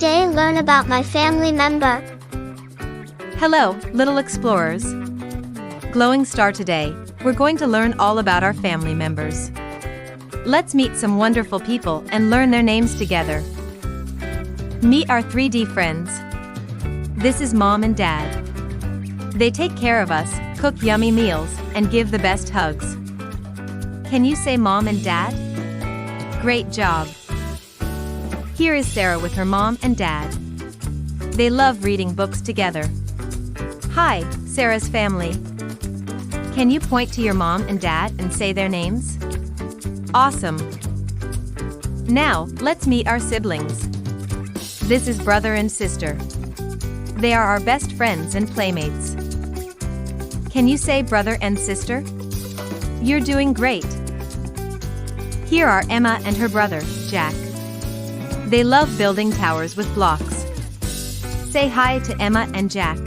today learn about my family member. Hello, little explorers. Glowing star, today, we're going to learn all about our family members. Let's meet some wonderful people and learn their names together. Meet our 3D friends. This is Mom and Dad. They take care of us, cook yummy meals, and give the best hugs. Can you say Mom and Dad? Great job. Here is Sarah with her mom and dad. They love reading books together. Hi, Sarah's family. Can you point to your mom and dad and say their names? Awesome. Now, let's meet our siblings. This is brother and sister. They are our best friends and playmates. Can you say brother and sister? You're doing great. Here are Emma and her brother, Jack. They love building towers with blocks. Say hi to Emma and Jack.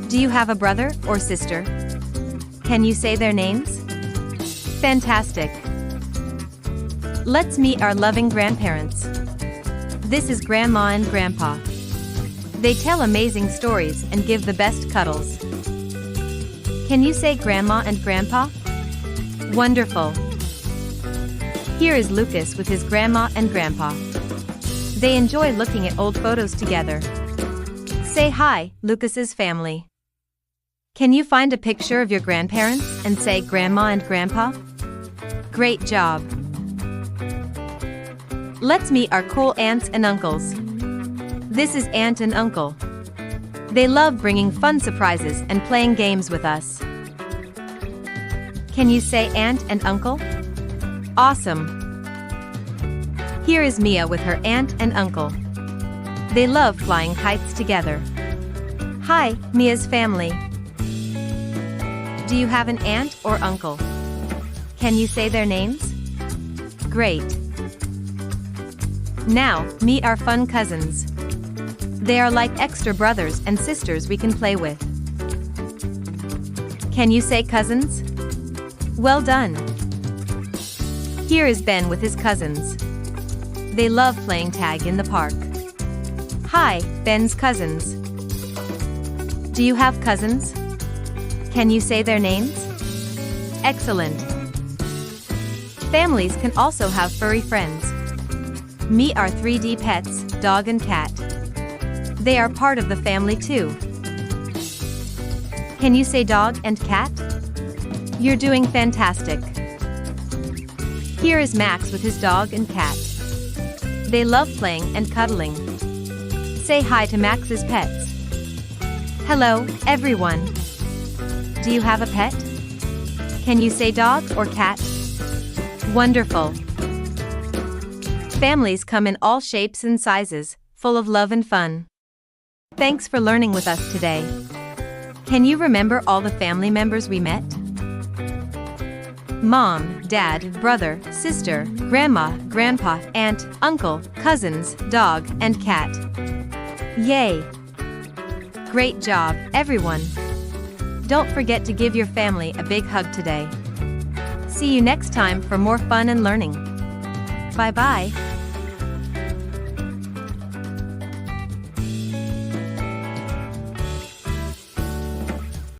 Do you have a brother or sister? Can you say their names? Fantastic. Let's meet our loving grandparents. This is Grandma and Grandpa. They tell amazing stories and give the best cuddles. Can you say Grandma and Grandpa? Wonderful. Here is Lucas with his Grandma and Grandpa. They enjoy looking at old photos together. Say hi, Lucas's family. Can you find a picture of your grandparents and say Grandma and Grandpa? Great job. Let's meet our cool aunts and uncles. This is Aunt and Uncle. They love bringing fun surprises and playing games with us. Can you say Aunt and Uncle? Awesome. Here is Mia with her aunt and uncle. They love flying kites together. Hi, Mia's family. Do you have an aunt or uncle? Can you say their names? Great. Now, meet our fun cousins. They are like extra brothers and sisters we can play with. Can you say cousins? Well done. Here is Ben with his cousins. They love playing tag in the park. Hi, Ben's cousins. Do you have cousins? Can you say their names? Excellent. Families can also have furry friends. Meet our 3D pets, dog and cat. They are part of the family too. Can you say dog and cat? You're doing fantastic. Here is Max with his dog and cat. They love playing and cuddling. Say hi to Max's pets. Hello, everyone. Do you have a pet? Can you say dog or cat? Wonderful. Families come in all shapes and sizes, full of love and fun. Thanks for learning with us today. Can you remember all the family members we met? Mom, dad, brother, sister, grandma, grandpa, aunt, uncle, cousins, dog, and cat. Yay! Great job, everyone! Don't forget to give your family a big hug today. See you next time for more fun and learning. Bye-bye.